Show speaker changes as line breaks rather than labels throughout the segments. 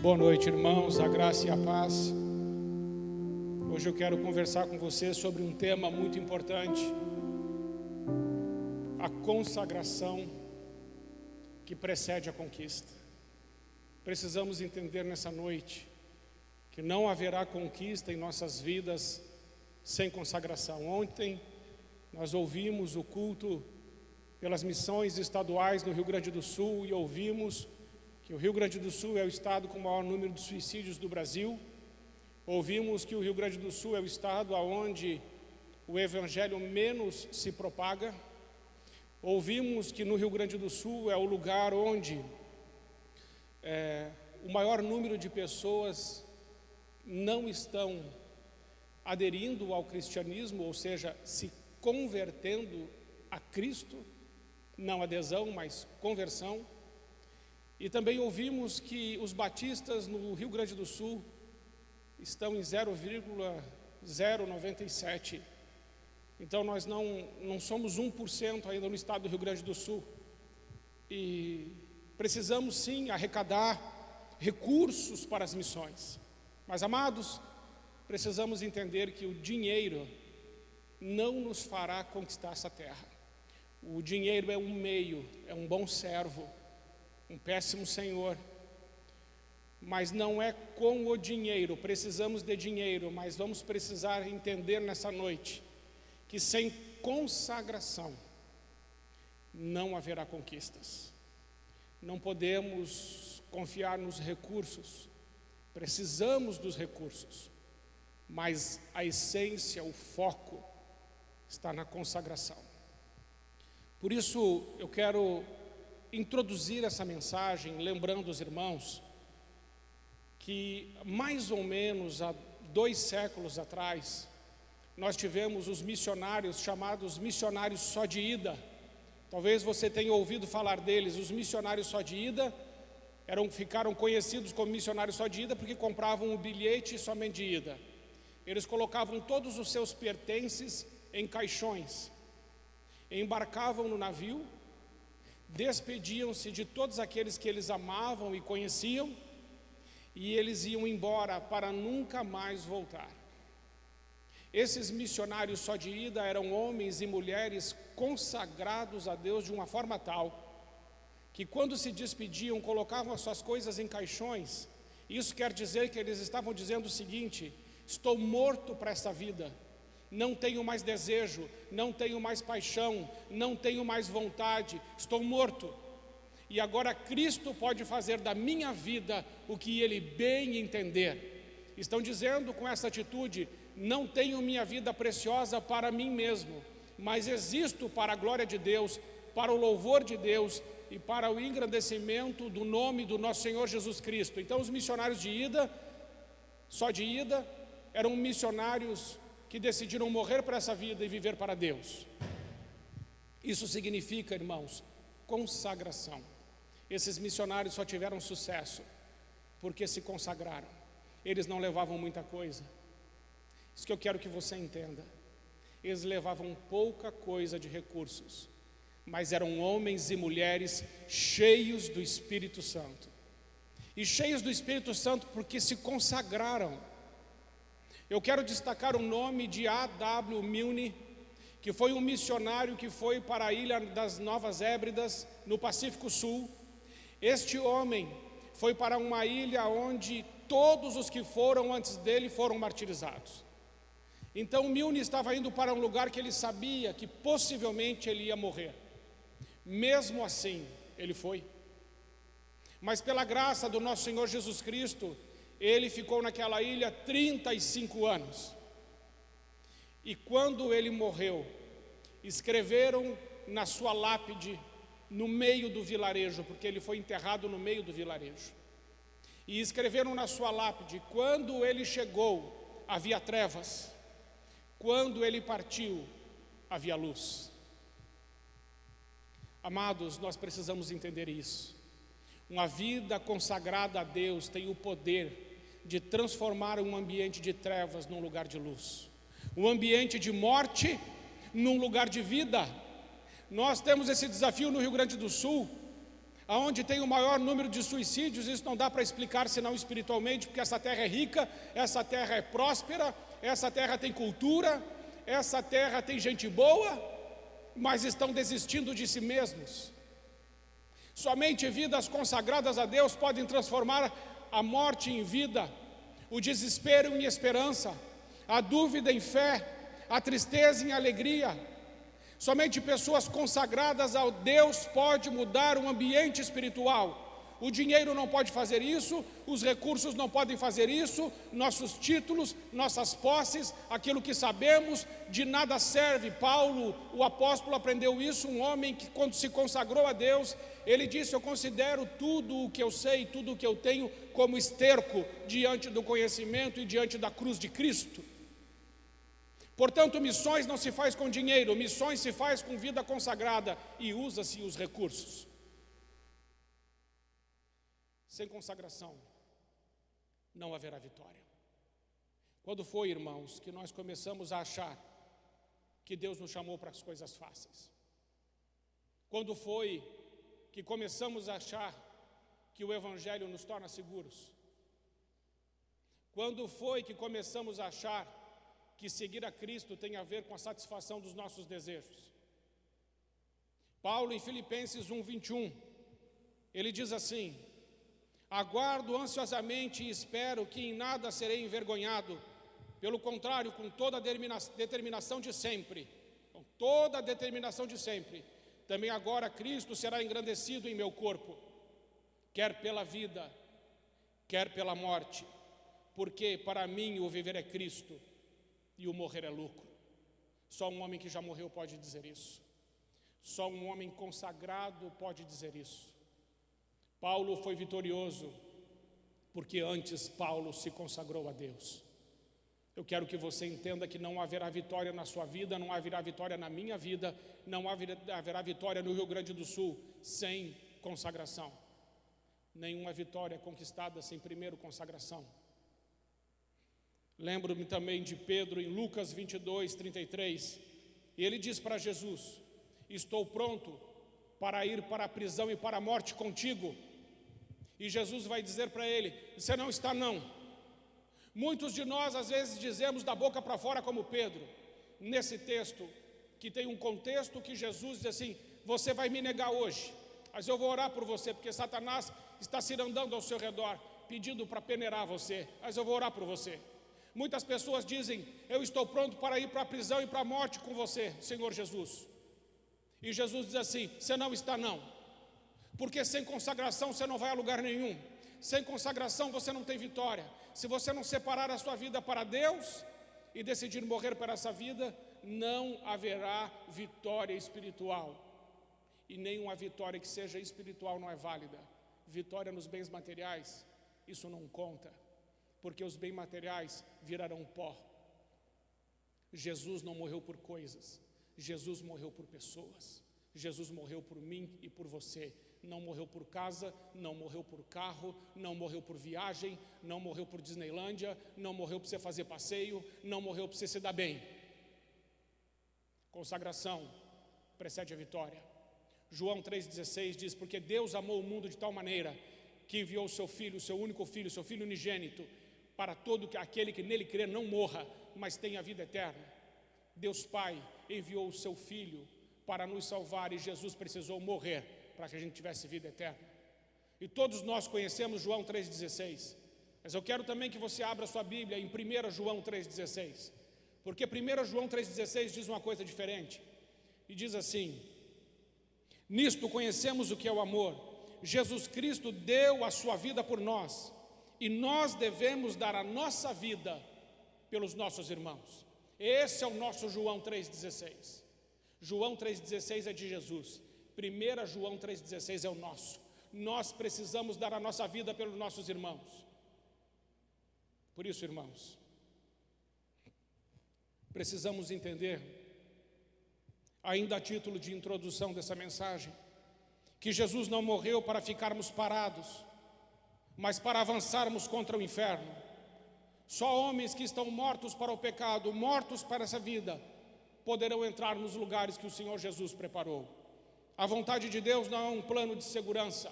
Boa noite, irmãos, a graça e a paz. Hoje eu quero conversar com vocês sobre um tema muito importante: a consagração que precede a conquista. Precisamos entender nessa noite que não haverá conquista em nossas vidas sem consagração. Ontem nós ouvimos o culto pelas missões estaduais no Rio Grande do Sul e ouvimos que o Rio Grande do Sul é o estado com o maior número de suicídios do Brasil. Ouvimos que o Rio Grande do Sul é o estado onde o evangelho menos se propaga. Ouvimos que no Rio Grande do Sul é o lugar onde o maior número de pessoas não estão aderindo ao cristianismo, ou seja, se convertendo a Cristo, não adesão, mas conversão. E também ouvimos que os batistas no Rio Grande do Sul estão em 0,097. Então nós não somos 1% ainda no estado do Rio Grande do Sul. E precisamos sim arrecadar recursos para as missões. Mas, amados, precisamos entender que o dinheiro não nos fará conquistar essa terra. O dinheiro é um meio, é um bom servo, um péssimo senhor, mas não é com o dinheiro. Precisamos de dinheiro, mas vamos precisar entender nessa noite que sem consagração não haverá conquistas. Não podemos confiar nos recursos, precisamos dos recursos, mas a essência, o foco está na consagração. Por isso eu quero introduzir essa mensagem lembrando os irmãos que mais ou menos há 2 séculos atrás nós tivemos os missionários chamados missionários só de ida. Talvez você tenha ouvido falar deles. Os missionários só de ida ficaram conhecidos como missionários só de ida porque compravam o bilhete somente de ida. Eles colocavam todos os seus pertences em caixões, embarcavam no navio, despediam-se de todos aqueles que eles amavam e conheciam, e eles iam embora para nunca mais voltar. Esses missionários só de ida eram homens e mulheres consagrados a Deus de uma forma tal que quando se despediam colocavam as suas coisas em caixões. Isso quer dizer que eles estavam dizendo o seguinte: estou morto para essa vida, não tenho mais desejo, não tenho mais paixão, não tenho mais vontade, estou morto. E agora Cristo pode fazer da minha vida o que Ele bem entender. Estão dizendo com essa atitude: não tenho minha vida preciosa para mim mesmo, mas existo para a glória de Deus, para o louvor de Deus e para o engrandecimento do nome do nosso Senhor Jesus Cristo. Então os missionários de ida, só de ida, eram missionários que decidiram morrer para essa vida e viver para Deus. Isso significa, irmãos, consagração. Esses missionários só tiveram sucesso porque se consagraram. Eles não levavam muita coisa. Isso que eu quero que você entenda. Eles levavam pouca coisa de recursos, mas eram homens e mulheres cheios do Espírito Santo. E cheios do Espírito Santo porque se consagraram. Eu quero destacar o nome de A.W. Milne, que foi um missionário que foi para a ilha das Novas Hébridas, no Pacífico Sul. Este homem foi para uma ilha onde todos os que foram antes dele foram martirizados. Então Milne estava indo para um lugar que ele sabia que possivelmente ele ia morrer. Mesmo assim, ele foi. Mas pela graça do nosso Senhor Jesus Cristo, ele ficou naquela ilha 35 anos. E quando ele morreu, escreveram na sua lápide, no meio do vilarejo, porque ele foi enterrado no meio do vilarejo. E escreveram na sua lápide: quando ele chegou, havia trevas. Quando ele partiu, havia luz. Amados, nós precisamos entender isso. Uma vida consagrada a Deus tem o poder de transformar um ambiente de trevas num lugar de luz, um ambiente de morte num lugar de vida. Nós temos esse desafio no Rio Grande do Sul. Aonde tem o maior número de suicídios, isso não dá para explicar senão espiritualmente, porque essa terra é rica, essa terra é próspera, essa terra tem cultura, essa terra tem gente boa, mas estão desistindo de si mesmos. Somente vidas consagradas a Deus podem transformar a morte em vida, o desespero em esperança, a dúvida em fé, a tristeza em alegria. Somente pessoas consagradas ao Deus podem mudar um ambiente espiritual. O dinheiro não pode fazer isso, os recursos não podem fazer isso, nossos títulos, nossas posses, aquilo que sabemos, de nada serve. Paulo, o apóstolo, aprendeu isso, um homem que quando se consagrou a Deus, ele disse: eu considero tudo o que eu sei, tudo o que eu tenho como esterco diante do conhecimento e diante da cruz de Cristo. Portanto, missões não se faz com dinheiro, missões se faz com vida consagrada e usa-se os recursos. Sem consagração, não haverá vitória. Quando foi, irmãos, que nós começamos a achar que Deus nos chamou para as coisas fáceis? Quando foi que começamos a achar que o Evangelho nos torna seguros? Quando foi que começamos a achar que seguir a Cristo tem a ver com a satisfação dos nossos desejos? Paulo, em Filipenses 1:21, ele diz assim: aguardo ansiosamente e espero que em nada serei envergonhado, pelo contrário, com toda a determinação de sempre, também agora Cristo será engrandecido em meu corpo, quer pela vida, quer pela morte, porque para mim o viver é Cristo e o morrer é lucro. Só um homem que já morreu pode dizer isso. Só um homem consagrado pode dizer isso. Paulo foi vitorioso porque antes Paulo se consagrou a Deus. Eu quero que você entenda que não haverá vitória na sua vida, não haverá vitória na minha vida, não haverá vitória no Rio Grande do Sul sem consagração. Nenhuma vitória é conquistada sem primeiro consagração. Lembro-me também de Pedro em Lucas 22:33, e ele diz para Jesus: estou pronto para ir para a prisão e para a morte contigo. E Jesus vai dizer para ele: você não está não. Muitos de nós às vezes dizemos da boca para fora como Pedro, nesse texto, que tem um contexto que Jesus diz assim: você vai me negar hoje, mas eu vou orar por você, porque Satanás está cirandando ao seu redor, pedindo para peneirar você, mas eu vou orar por você. Muitas pessoas dizem: eu estou pronto para ir para a prisão e para a morte com você, Senhor Jesus. E Jesus diz assim: você não está não, porque sem consagração você não vai a lugar nenhum. Sem consagração você não tem vitória. Se você não separar a sua vida para Deus e decidir morrer por essa vida, não haverá vitória espiritual. E nenhuma vitória que seja espiritual não é válida. Vitória nos bens materiais, isso não conta, porque os bens materiais virarão pó. Jesus não morreu por coisas, Jesus morreu por pessoas. Jesus morreu por mim e por você. Não morreu por casa, não morreu por carro, não morreu por viagem, não morreu por Disneylândia, não morreu para você fazer passeio, não morreu para você se dar bem. Consagração precede a vitória. João 3,16 diz: porque Deus amou o mundo de tal maneira que enviou o seu Filho, o seu único Filho, o seu Filho unigênito, para todo aquele que nele crer não morra, mas tenha vida eterna. Deus Pai enviou o seu Filho para nos salvar, e Jesus precisou morrer para que a gente tivesse vida eterna. E todos nós conhecemos João 3,16, mas eu quero também que você abra sua Bíblia em 1 João 3,16, porque 1 João 3,16 diz uma coisa diferente, e diz assim: nisto conhecemos o que é o amor, Jesus Cristo deu a sua vida por nós, e nós devemos dar a nossa vida pelos nossos irmãos. Esse é o nosso João 3,16. João 3,16 é de Jesus, 1 João 3,16 é o nosso. Nós precisamos dar a nossa vida pelos nossos irmãos. Por isso, irmãos, precisamos entender, ainda a título de introdução dessa mensagem, que Jesus não morreu para ficarmos parados, mas para avançarmos contra o inferno. Só homens que estão mortos para o pecado, mortos para essa vida, poderão entrar nos lugares que o Senhor Jesus preparou. A vontade de Deus não é um plano de segurança.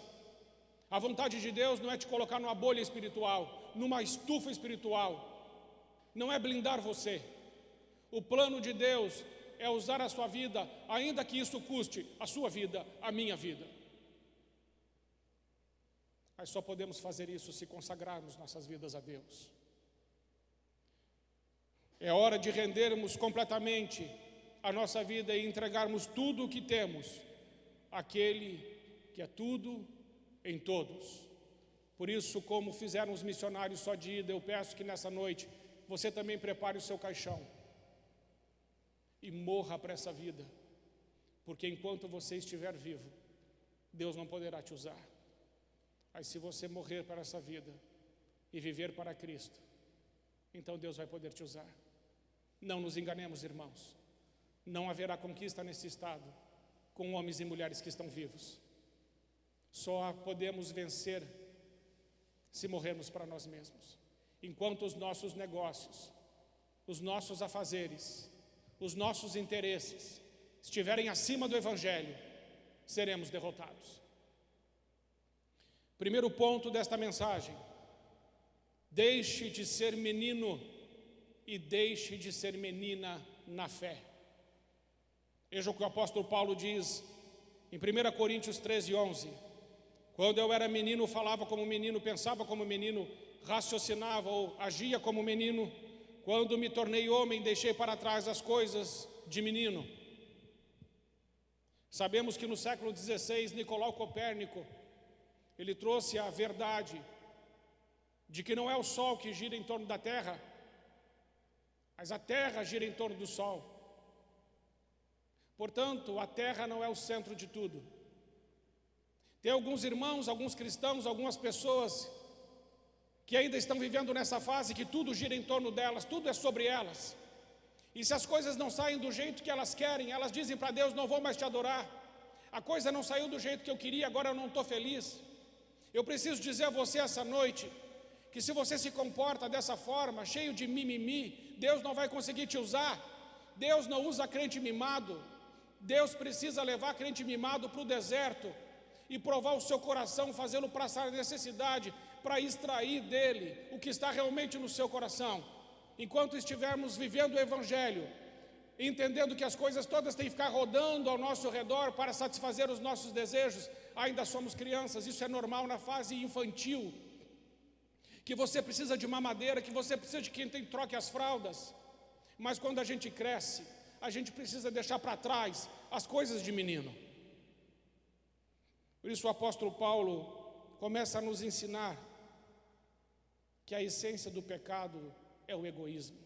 A vontade de Deus não é te colocar numa bolha espiritual, numa estufa espiritual. Não é blindar você. O plano de Deus é usar a sua vida, ainda que isso custe a sua vida, a minha vida. Mas só podemos fazer isso se consagrarmos nossas vidas a Deus. É hora de rendermos completamente a nossa vida e entregarmos tudo o que temos àquele que é tudo em todos. Por isso, como fizeram os missionários só de ida, eu peço que nessa noite você também prepare o seu caixão e morra para essa vida, porque enquanto você estiver vivo, Deus não poderá te usar. Mas se você morrer para essa vida e viver para Cristo, então Deus vai poder te usar. Não nos enganemos, irmãos. Não haverá conquista nesse estado com homens e mulheres que estão vivos. Só podemos vencer se morrermos para nós mesmos. Enquanto os nossos negócios, os nossos afazeres, os nossos interesses estiverem acima do Evangelho, seremos derrotados. Primeiro ponto desta mensagem: deixe de ser menino e deixe de ser menina na fé. Veja o que o apóstolo Paulo diz em 1 Coríntios 13:11. Quando eu era menino, falava como menino, pensava como menino, raciocinava ou agia como menino. Quando me tornei homem, deixei para trás as coisas de menino. Sabemos que no século XVI, Nicolau Copérnico, ele trouxe a verdade de que não é o Sol que gira em torno da Terra, mas a Terra gira em torno do Sol. Portanto, a Terra não é o centro de tudo. Tem alguns irmãos, alguns cristãos, algumas pessoas que ainda estão vivendo nessa fase que tudo gira em torno delas, tudo é sobre elas. E se as coisas não saem do jeito que elas querem, elas dizem para Deus: não vou mais te adorar. A coisa não saiu do jeito que eu queria, agora eu não estou feliz. Eu preciso dizer a você essa noite que se você se comporta dessa forma, cheio de mimimi, Deus não vai conseguir te usar. Deus não usa crente mimado. Deus precisa levar crente mimado para o deserto e provar o seu coração, fazê-lo passar necessidade, para extrair dele o que está realmente no seu coração. Enquanto estivermos vivendo o Evangelho, entendendo que as coisas todas têm que ficar rodando ao nosso redor para satisfazer os nossos desejos, ainda somos crianças. Isso é normal na fase infantil, que você precisa de mamadeira, que você precisa de quem troque as fraldas. Mas quando a gente cresce, a gente precisa deixar para trás as coisas de menino. Por isso o apóstolo Paulo começa a nos ensinar que a essência do pecado é o egoísmo.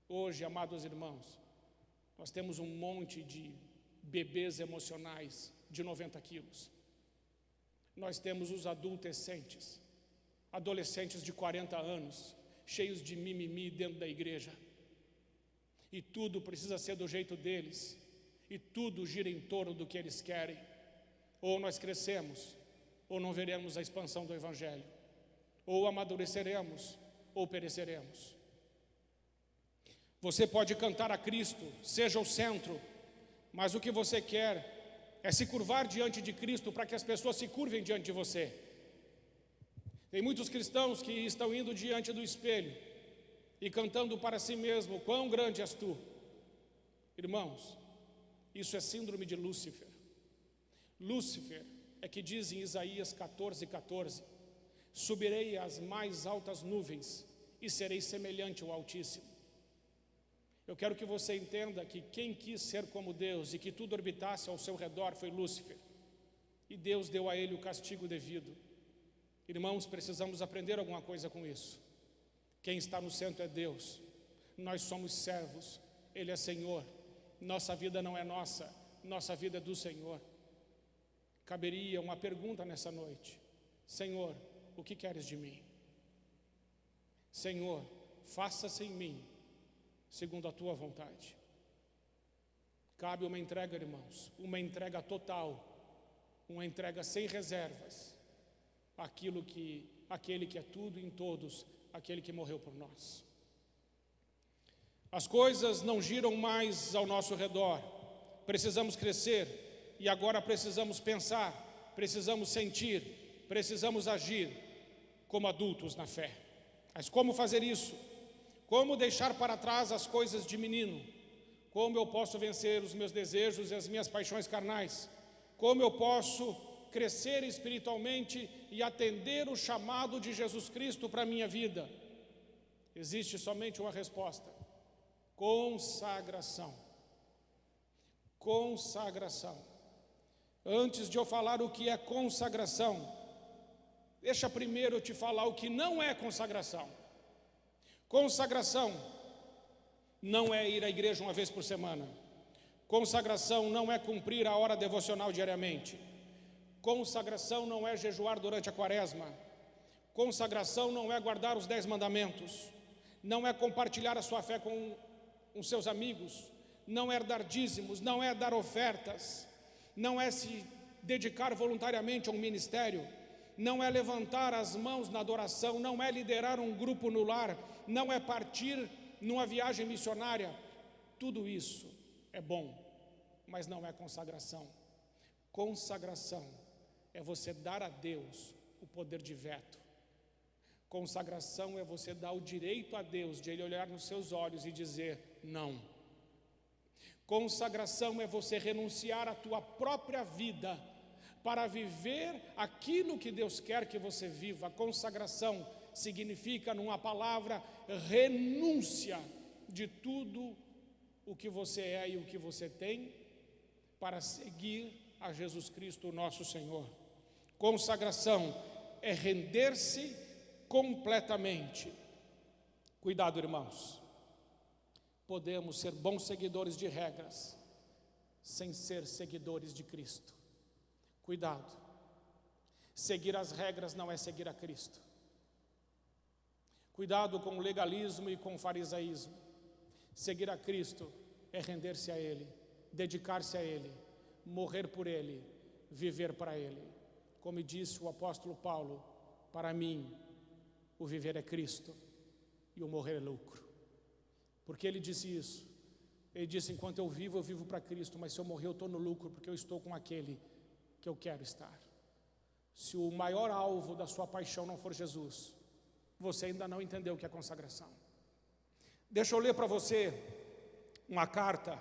Hoje, amados irmãos, nós temos um monte de bebês emocionais de 90 quilos. Nós temos os adolescentes de 40 anos, cheios de mimimi dentro da igreja. E tudo precisa ser do jeito deles, e tudo gira em torno do que eles querem. Ou nós crescemos, ou não veremos a expansão do Evangelho. Ou amadureceremos, ou pereceremos. Você pode cantar a Cristo, seja o centro, mas o que você quer é se curvar diante de Cristo para que as pessoas se curvem diante de você. Tem muitos cristãos que estão indo diante do espelho e cantando para si mesmo: quão grande és tu. Irmãos, isso é síndrome de Lúcifer. Lúcifer é que diz em Isaías 14:14: subirei às mais altas nuvens e serei semelhante ao Altíssimo. Eu quero que você entenda que quem quis ser como Deus e que tudo orbitasse ao seu redor foi Lúcifer, e Deus deu a ele o castigo devido. Irmãos, precisamos aprender alguma coisa com isso. Quem está no centro é Deus, nós somos servos, Ele é Senhor. Nossa vida não é nossa, nossa vida é do Senhor. Caberia uma pergunta nessa noite: Senhor, o que queres de mim? Senhor, faça-se em mim segundo a tua vontade. Cabe uma entrega, irmãos, uma entrega total, uma entrega sem reservas, aquele que é tudo em todos, aquele que morreu por nós. As coisas não giram mais ao nosso redor, precisamos crescer, e agora precisamos pensar, precisamos sentir, precisamos agir como adultos na fé. Mas como fazer isso? Como deixar para trás as coisas de menino? Como eu posso vencer os meus desejos e as minhas paixões carnais? Como eu posso crescer espiritualmente e atender o chamado de Jesus Cristo para a minha vida? Existe somente uma resposta: consagração. Consagração. Antes de eu falar o que é consagração, deixa primeiro eu te falar o que não é consagração. Consagração não é ir à igreja uma vez por semana. Consagração não é cumprir a hora devocional diariamente. Consagração não é jejuar durante a quaresma. Consagração não é guardar os 10 mandamentos. Não é compartilhar a sua fé com os seus amigos. Não é dar dízimos, não é dar ofertas. Não é se dedicar voluntariamente a um ministério. Não é levantar as mãos na adoração. Não é liderar um grupo no lar. Não é partir numa viagem missionária. Tudo isso é bom, mas não é consagração. Consagração é você dar a Deus o poder de veto. Consagração é você dar o direito a Deus de Ele olhar nos seus olhos e dizer não. Consagração é você renunciar à tua própria vida para viver aquilo que Deus quer que você viva. Consagração significa, numa palavra, renúncia de tudo o que você é e o que você tem para seguir a Jesus Cristo, nosso Senhor. Consagração é render-se completamente. Cuidado, irmãos. Podemos ser bons seguidores de regras sem ser seguidores de Cristo. Cuidado. Seguir as regras não é seguir a Cristo. Cuidado com o legalismo e com o farisaísmo. Seguir a Cristo é render-se a Ele, dedicar-se a Ele, morrer por Ele, viver para Ele. Como disse o apóstolo Paulo, para mim o viver é Cristo e o morrer é lucro. Por que ele disse isso? Ele disse: enquanto eu vivo para Cristo, mas se eu morrer eu estou no lucro, porque eu estou com aquele que eu quero estar. Se o maior alvo da sua paixão não for Jesus, você ainda não entendeu o que é consagração. Deixa eu ler para você uma carta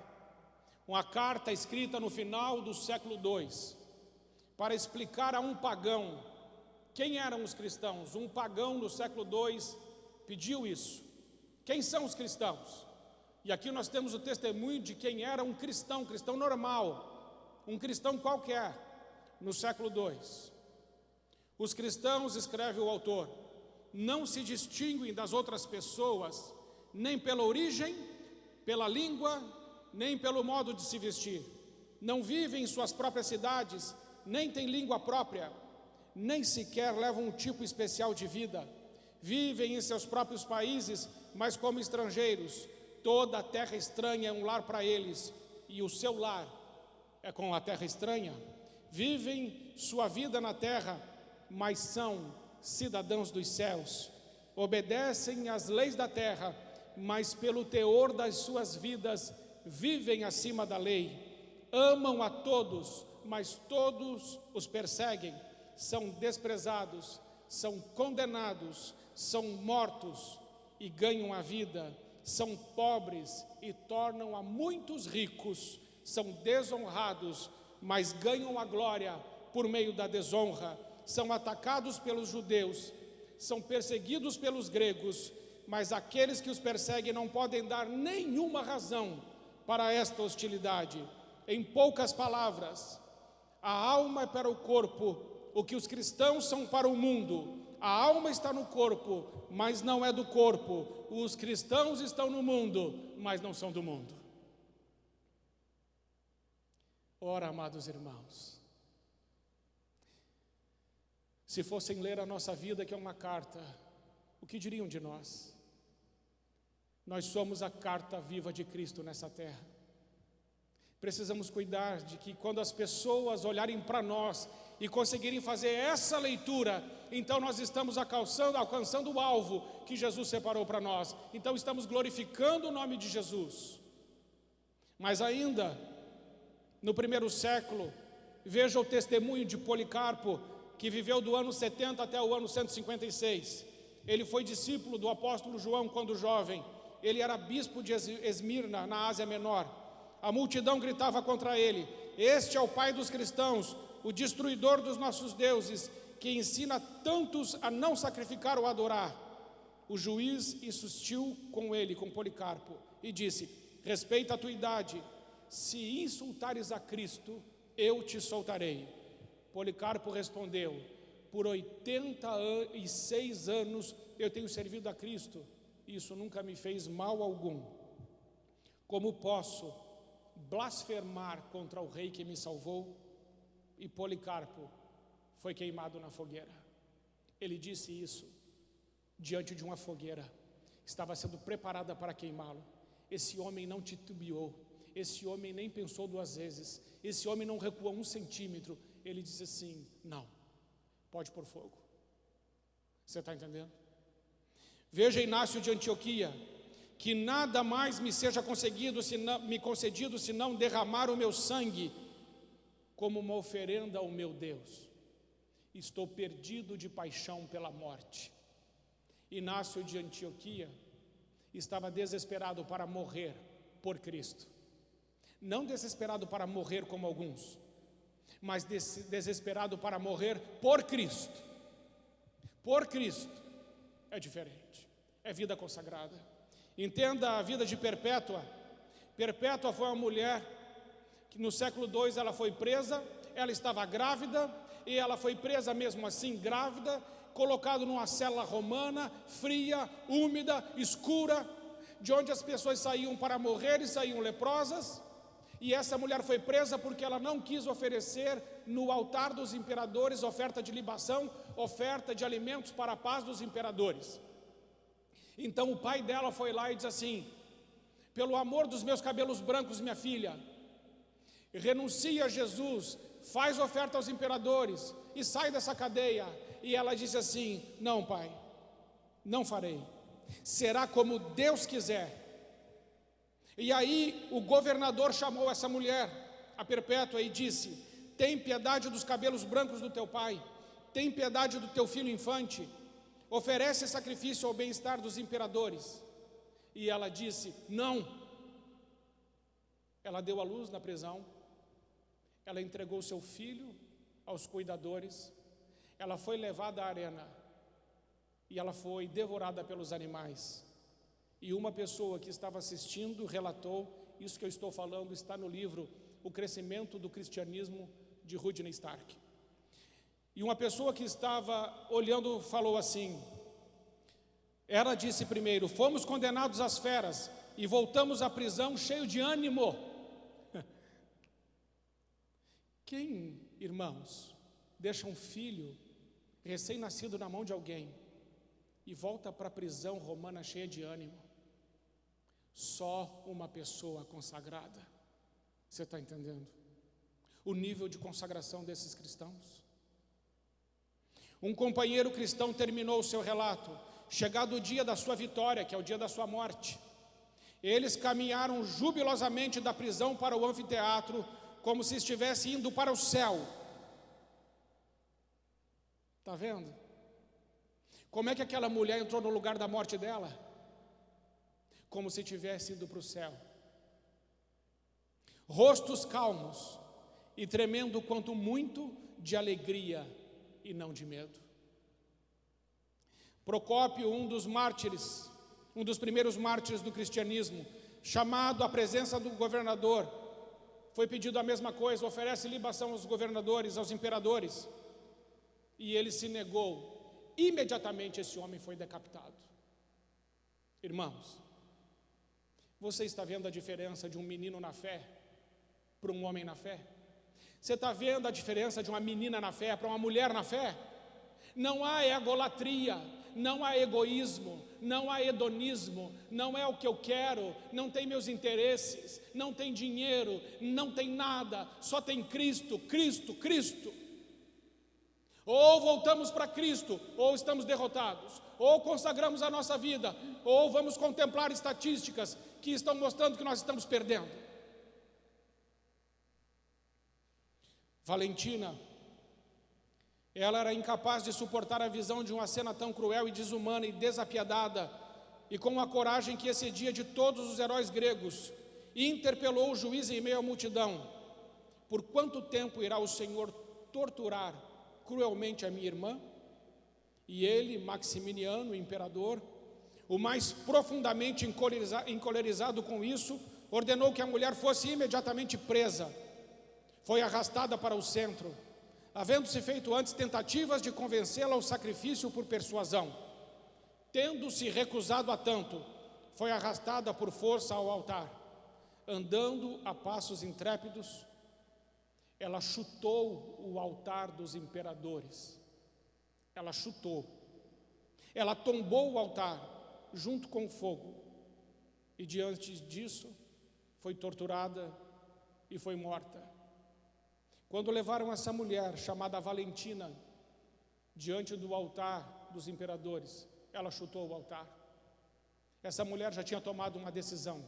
escrita no final do século II, para explicar a um pagão quem eram os cristãos. Um pagão no século II pediu isso. Quem são os cristãos? E aqui nós temos o testemunho de quem era um cristão normal, um cristão qualquer, no século II. Os cristãos, escreve o autor, não se distinguem das outras pessoas, nem pela origem, pela língua, nem pelo modo de se vestir. Não vivem em suas próprias cidades, nem têm língua própria, nem sequer levam um tipo especial de vida. Vivem em seus próprios países, mas como estrangeiros. Toda a terra estranha é um lar para eles, e o seu lar é com a terra estranha. Vivem sua vida na terra, mas são cidadãos dos céus. Obedecem às leis da terra, mas pelo teor das suas vidas vivem acima da lei. Amam a todos, mas todos os perseguem. São desprezados, são condenados, são mortos e ganham a vida. São pobres e tornam a muitos ricos. São desonrados, mas ganham a glória por meio da desonra. São atacados pelos judeus, são perseguidos pelos gregos, mas aqueles que os perseguem não podem dar nenhuma razão para esta hostilidade. Em poucas palavras, a alma é para o corpo o que os cristãos são para o mundo. A alma está no corpo, mas não é do corpo. Os cristãos estão no mundo, mas não são do mundo. Ora, amados irmãos, se fossem ler a nossa vida, que é uma carta, o que diriam de nós? Nós somos a carta viva de Cristo nessa terra. Precisamos cuidar de que quando as pessoas olharem para nós e conseguirem fazer essa leitura, então nós estamos alcançando o alvo que Jesus separou para nós. Então estamos glorificando o nome de Jesus. Mas ainda, no primeiro século, veja o testemunho de Policarpo, que viveu do ano 70 até o ano 156. Ele foi discípulo do apóstolo João quando jovem. Ele era bispo de Esmirna, na Ásia Menor. A multidão gritava contra ele: este é o pai dos cristãos, o destruidor dos nossos deuses, que ensina tantos a não sacrificar ou adorar. O juiz insistiu com ele, com Policarpo, e disse: respeita a tua idade, se insultares a Cristo, eu te soltarei. Policarpo respondeu: por 86 anos eu tenho servido a Cristo, isso nunca me fez mal algum. Como posso blasfemar contra o rei que me salvou? E Policarpo foi queimado na fogueira. Ele disse isso diante de uma fogueira que estava sendo preparada para queimá-lo. Esse homem não titubeou, esse homem nem pensou duas vezes, esse homem não recuou 1 centímetro. Ele disse assim: não, pode pôr fogo. Você está entendendo? Veja Inácio de Antioquia: que nada mais me seja concedido senão derramar o meu sangue como uma oferenda ao meu Deus. Estou perdido de paixão pela morte. Inácio de Antioquia estava desesperado para morrer por Cristo. Não desesperado para morrer como alguns, mas desesperado para morrer por Cristo. Por Cristo é diferente, é vida consagrada. Entenda a vida de Perpétua. Perpétua foi uma mulher que no século II ela foi presa, ela estava grávida, e ela foi presa mesmo assim, grávida, colocado numa cela romana, fria, úmida, escura, de onde as pessoas saíam para morrer e saíam leprosas. E essa mulher foi presa porque ela não quis oferecer no altar dos imperadores oferta de libação, oferta de alimentos para a paz dos imperadores. Então o pai dela foi lá e disse assim: pelo amor dos meus cabelos brancos, minha filha, renuncia a Jesus, faz oferta aos imperadores e sai dessa cadeia. E ela disse assim: não, pai, não farei, será como Deus quiser. E aí o governador chamou essa mulher, a Perpétua, e disse: tem piedade dos cabelos brancos do teu pai, tem piedade do teu filho infante, oferece sacrifício ao bem-estar dos imperadores. E ela disse: não. Ela deu à luz na prisão, ela entregou seu filho aos cuidadores, ela foi levada à arena e ela foi devorada pelos animais. E uma pessoa que estava assistindo relatou: isso que eu estou falando está no livro O Crescimento do Cristianismo, de Rudney Stark. E uma pessoa que estava olhando falou assim: ela disse primeiro: fomos condenados às feras e voltamos à prisão cheio de ânimo. Quem, irmãos, deixa um filho recém-nascido na mão de alguém e volta para a prisão romana cheia de ânimo? Só uma pessoa consagrada. Você está entendendo o nível de consagração desses cristãos? Um companheiro cristão terminou o seu relato: chegado o dia da sua vitória, que é o dia da sua morte, eles caminharam jubilosamente da prisão para o anfiteatro, como se estivesse indo para o céu. Está vendo? Como é que aquela mulher entrou no lugar da morte dela? Como se tivesse ido para o céu. Rostos calmos e tremendo quanto muito de alegria e não de medo. Procópio, um dos mártires, um dos primeiros mártires do cristianismo, chamado à presença do governador, foi pedido a mesma coisa: oferece libação aos governadores, aos imperadores. E ele se negou. Imediatamente esse homem foi decapitado. Irmãos, você está vendo a diferença de um menino na fé para um homem na fé? Você está vendo a diferença de uma menina na fé para uma mulher na fé? Não há egolatria, não há egoísmo, não há hedonismo, não é o que eu quero, não tem meus interesses, não tem dinheiro, não tem nada, só tem Cristo, Cristo, Cristo. Ou voltamos para Cristo, ou estamos derrotados. Ou consagramos a nossa vida, ou vamos contemplar estatísticas que estão mostrando que nós estamos perdendo. Valentina Ela era incapaz de suportar a visão de uma cena tão cruel e desumana e desapiedada, e com uma coragem que excedia de todos os heróis gregos, interpelou o juiz em meio à multidão: por quanto tempo irá o Senhor torturar cruelmente a minha irmã? E ele, Maximiniano, o imperador, o mais profundamente encolerizado com isso, ordenou que a mulher fosse imediatamente presa. Foi arrastada para o centro, havendo-se feito antes tentativas de convencê-la ao sacrifício por persuasão. Tendo-se recusado a tanto, foi arrastada por força ao altar. Andando a passos intrépidos, ela chutou o altar dos imperadores. Ela chutou. Ela tombou o altar junto com o fogo. E diante disso, foi torturada e foi morta. Quando levaram essa mulher, chamada Valentina, diante do altar dos imperadores, ela chutou o altar. Essa mulher já tinha tomado uma decisão: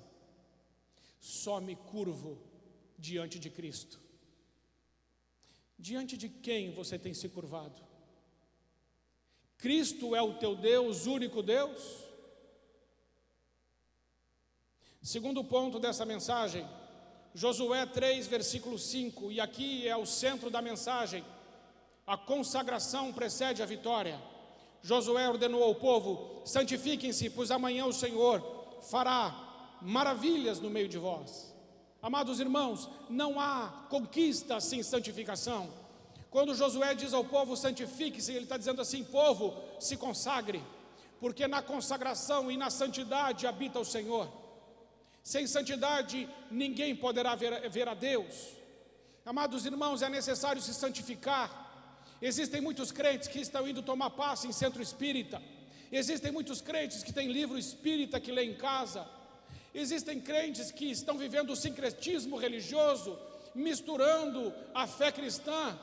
só me curvo diante de Cristo. Diante de quem você tem se curvado? Cristo é o teu Deus, único Deus? Segundo ponto dessa mensagem, Josué 3, versículo 5, e aqui é o centro da mensagem: a consagração precede a vitória. Josué ordenou ao povo: santifiquem-se, pois amanhã o Senhor fará maravilhas no meio de vós. Amados irmãos, não há conquista sem santificação. Quando Josué diz ao povo: santifique-se, ele está dizendo assim: povo, se consagre, porque na consagração e na santidade habita o Senhor. Sem santidade ninguém poderá ver a Deus. Amados irmãos, é necessário se santificar. Existem muitos crentes que estão indo tomar passe em centro espírita. Existem muitos crentes que têm livro espírita que lê em casa. Existem crentes que estão vivendo o sincretismo religioso, misturando a fé cristã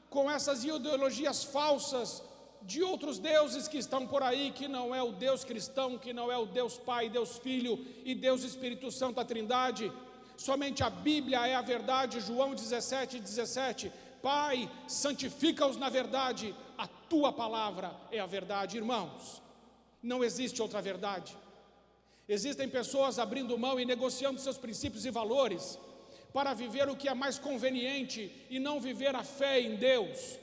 com essas ideologias falsas de outros deuses que estão por aí, que não é o Deus cristão, que não é o Deus Pai, Deus Filho e Deus Espírito Santo, a Trindade. Somente a Bíblia é a verdade. João 17:17. Pai, santifica-os na verdade, a tua palavra é a verdade. Irmãos, não existe outra verdade. Existem pessoas abrindo mão e negociando seus princípios e valores para viver o que é mais conveniente e não viver a fé em Deus.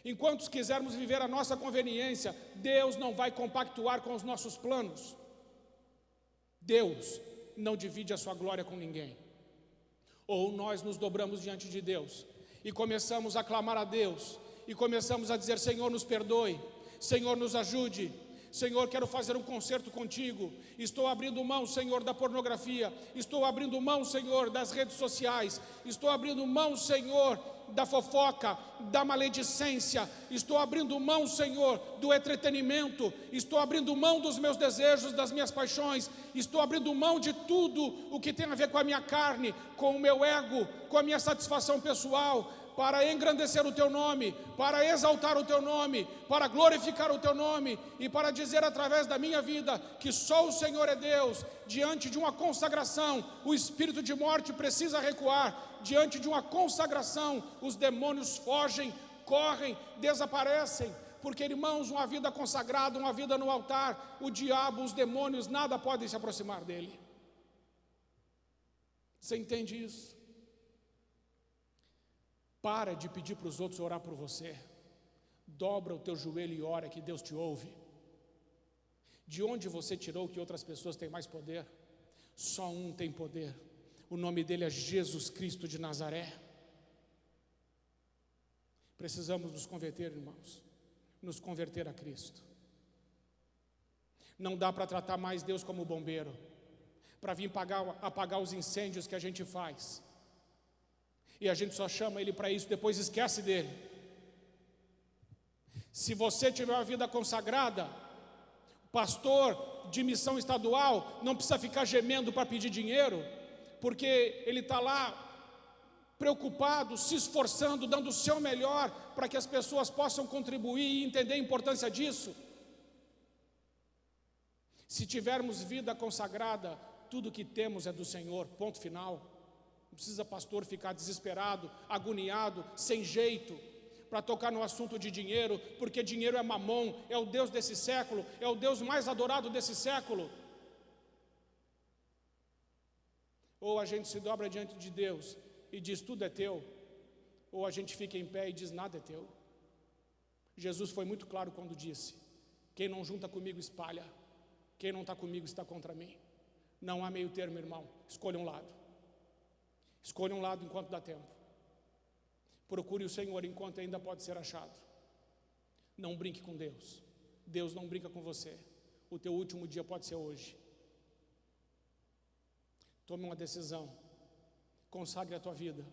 Enquanto quisermos viver a nossa conveniência, Deus não vai compactuar com os nossos planos. Deus não divide a sua glória com ninguém. Ou nós nos dobramos diante de Deus e começamos a clamar a Deus, e começamos a dizer: Senhor, nos perdoe, Senhor, nos ajude, Senhor, quero fazer um concerto contigo. Estou abrindo mão, Senhor, da pornografia. Estou abrindo mão, Senhor, das redes sociais. Estou abrindo mão, Senhor, da fofoca, da maledicência. Estou abrindo mão, Senhor, do entretenimento. Estou abrindo mão dos meus desejos, das minhas paixões. Estou abrindo mão de tudo o que tem a ver com a minha carne, com o meu ego, com a minha satisfação pessoal, para engrandecer o teu nome, para exaltar o teu nome, para glorificar o teu nome e para dizer através da minha vida que só o Senhor é Deus. Diante de uma consagração, o espírito de morte precisa recuar. Diante de uma consagração, os demônios fogem, correm, desaparecem. Porque, irmãos, uma vida consagrada, uma vida no altar, o diabo, os demônios, nada podem se aproximar dele. Você entende isso? Para de pedir para os outros orar por você. Dobra o teu joelho e ora que Deus te ouve. De onde você tirou que outras pessoas têm mais poder? Só um tem poder. O nome dele é Jesus Cristo de Nazaré. Precisamos nos converter, irmãos. Nos converter a Cristo. Não dá para tratar mais Deus como bombeiro, para vir apagar os incêndios que a gente faz. E a gente só chama Ele para isso, depois esquece dele. Se você tiver uma vida consagrada, pastor de missão estadual não precisa ficar gemendo para pedir dinheiro, porque ele está lá preocupado, se esforçando, dando o seu melhor para que as pessoas possam contribuir e entender a importância disso. Se tivermos vida consagrada, tudo que temos é do Senhor, ponto final. Não precisa pastor ficar desesperado, agoniado, sem jeito, para tocar no assunto de dinheiro, porque dinheiro é mamon, é o Deus desse século, é o Deus mais adorado desse século. Ou a gente se dobra diante de Deus e diz tudo é teu, ou a gente fica em pé e diz nada é teu. Jesus foi muito claro quando disse: quem não junta comigo espalha, quem não está comigo está contra mim. Não há meio termo, irmão, escolha um lado. Escolha um lado enquanto dá tempo. Procure o Senhor enquanto ainda pode ser achado. Não brinque com Deus. Deus não brinca com você. O teu último dia pode ser hoje. Tome uma decisão. Consagre a tua vida.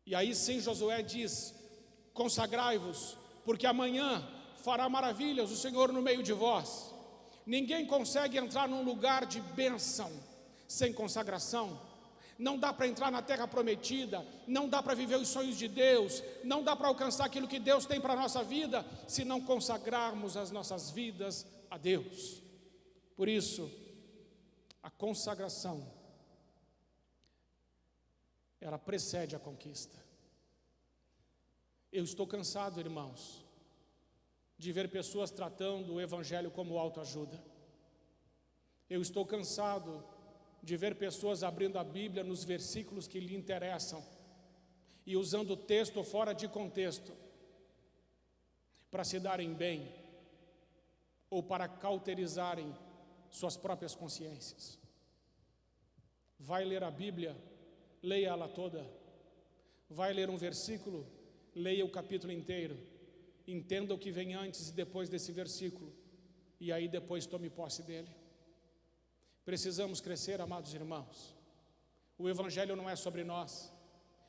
E aí sim Josué diz: consagrai-vos, porque amanhã fará maravilhas o Senhor no meio de vós. Ninguém consegue entrar num lugar de bênção sem consagração. Não dá para entrar na terra prometida, não dá para viver os sonhos de Deus, não dá para alcançar aquilo que Deus tem para a nossa vida, se não consagrarmos as nossas vidas a Deus. Por isso, a consagração, ela precede a conquista. Eu estou cansado, irmãos, de ver pessoas tratando o Evangelho como autoajuda. Eu estou cansado de ver pessoas abrindo a Bíblia nos versículos que lhe interessam e usando o texto fora de contexto para se darem bem ou para cauterizarem suas próprias consciências. Vai ler a Bíblia, leia ela toda. Vai ler um versículo, leia o capítulo inteiro. Entenda o que vem antes e depois desse versículo, e aí depois tome posse dele. Precisamos crescer, amados irmãos. O Evangelho não é sobre nós.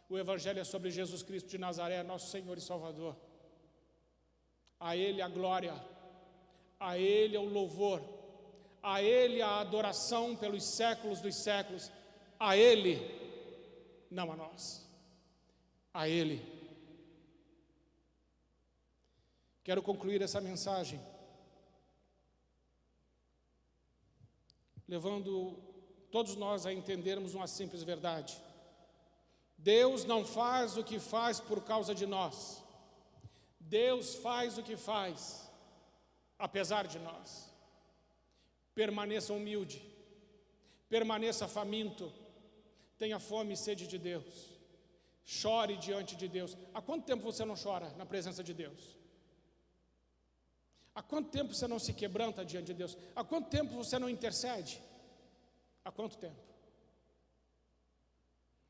O Evangelho é sobre Jesus Cristo de Nazaré, nosso Senhor e Salvador. A Ele a glória, a Ele o louvor, a Ele a adoração pelos séculos dos séculos. A Ele, não a nós. A Ele. Quero concluir essa mensagem levando todos nós a entendermos uma simples verdade. Deus não faz o que faz por causa de nós. Deus faz o que faz apesar de nós. Permaneça humilde, permaneça faminto, tenha fome e sede de Deus. Chore diante de Deus. Há quanto tempo você não chora na presença de Deus? Há quanto tempo você não se quebranta diante de Deus? Há quanto tempo você não intercede? Há quanto tempo?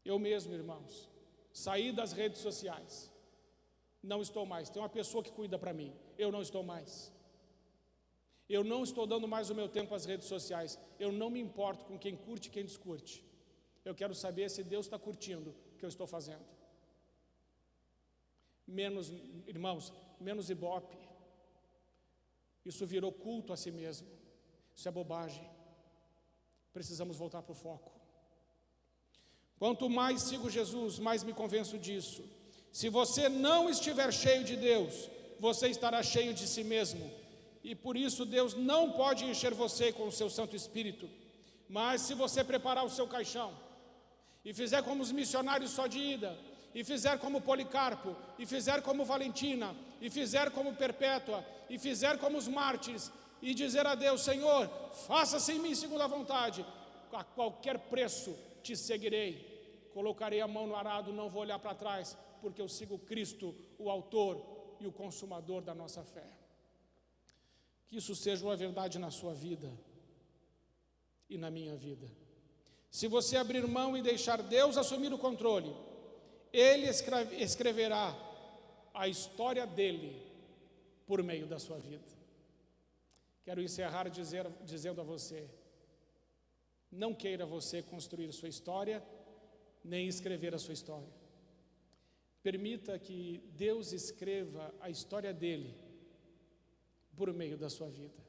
Eu mesmo, irmãos, saí das redes sociais. Não estou mais. Tem uma pessoa que cuida para mim. Eu não estou mais. Eu não estou dando mais o meu tempo às redes sociais. Eu não me importo com quem curte e quem descurte. Eu quero saber se Deus está curtindo o que eu estou fazendo. Menos, irmãos, menos ibope. Isso virou culto a si mesmo. Isso é bobagem. Precisamos voltar para o foco. Quanto mais sigo Jesus, mais me convenço disso. Se você não estiver cheio de Deus, você estará cheio de si mesmo. E por isso Deus não pode encher você com o seu Santo Espírito. Mas se você preparar o seu caixão e fizer como os missionários só de ida, e fizer como Policarpo, e fizer como Valentina, e fizer como Perpétua, e fizer como os mártires, e dizer a Deus: Senhor, faça-se em mim segundo a vontade, a qualquer preço te seguirei, colocarei a mão no arado, não vou olhar para trás, porque eu sigo Cristo, o autor e o consumador da nossa fé. Que isso seja uma verdade na sua vida e na minha vida. Se você abrir mão e deixar Deus assumir o controle, Ele escreverá a história dele por meio da sua vida. Quero encerrar dizendo a você: não queira você construir a sua história, nem escrever a sua história. Permita que Deus escreva a história dele por meio da sua vida.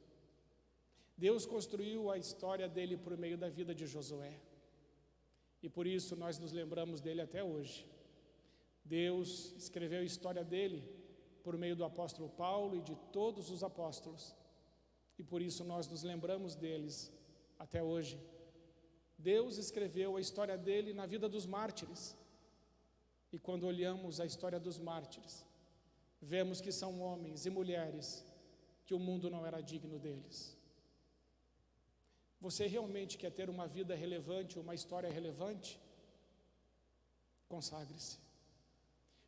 Deus construiu a história dele por meio da vida de Josué. E por isso nós nos lembramos dele até hoje. Deus escreveu a história dele por meio do apóstolo Paulo e de todos os apóstolos. E por isso nós nos lembramos deles até hoje. Deus escreveu a história dele na vida dos mártires. E quando olhamos a história dos mártires, vemos que são homens e mulheres que o mundo não era digno deles. Você realmente quer ter uma vida relevante, uma história relevante? Consagre-se.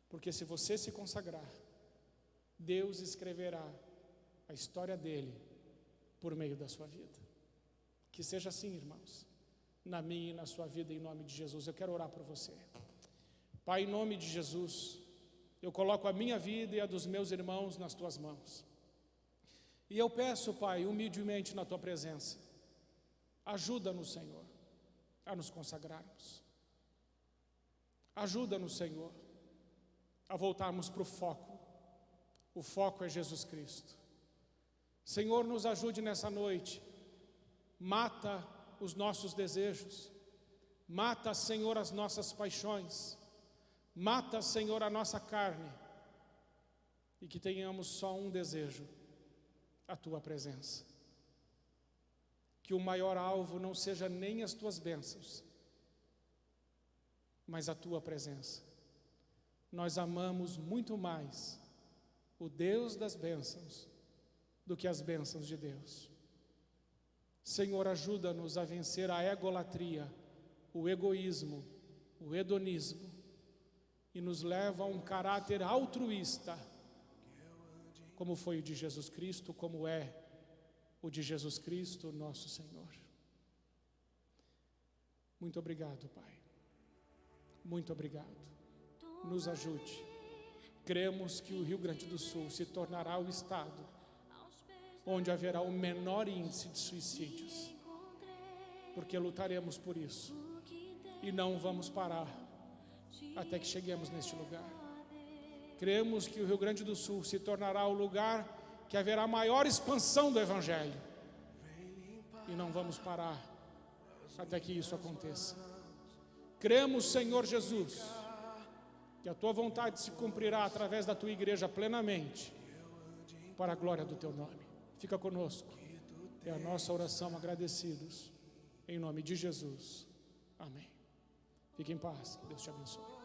Porque se você se consagrar, Deus escreverá a história dele por meio da sua vida. Que seja assim, irmãos, na minha e na sua vida, em nome de Jesus. Eu quero orar por você. Pai, em nome de Jesus, eu coloco a minha vida e a dos meus irmãos nas tuas mãos. E eu peço, Pai, humildemente na tua presença, ajuda-nos, Senhor, a nos consagrarmos. Ajuda-nos, Senhor, a voltarmos para o foco. O foco é Jesus Cristo. Senhor, nos ajude nessa noite. Mata os nossos desejos. Mata, Senhor, as nossas paixões. Mata, Senhor, a nossa carne. E que tenhamos só um desejo: a tua presença. Que o maior alvo não seja nem as tuas bênçãos, mas a tua presença. Nós amamos muito mais o Deus das bênçãos do que as bênçãos de Deus. Senhor, ajuda-nos a vencer a egolatria, o egoísmo, o hedonismo, e nos leva a um caráter altruísta, como foi o de Jesus Cristo, como é o de Jesus Cristo, nosso Senhor. Muito obrigado, Pai. Muito obrigado. Nos ajude. Cremos que o Rio Grande do Sul se tornará o estado onde haverá o menor índice de suicídios, porque lutaremos por isso e não vamos parar até que cheguemos neste lugar. Cremos que o Rio Grande do Sul se tornará o lugar que haverá maior expansão do Evangelho e não vamos parar até que isso aconteça. Cremos, Senhor Jesus, que a tua vontade se cumprirá através da tua igreja plenamente, para a glória do teu nome. Fica conosco. É a nossa oração, agradecidos, em nome de Jesus. Amém. Fique em paz. Deus te abençoe.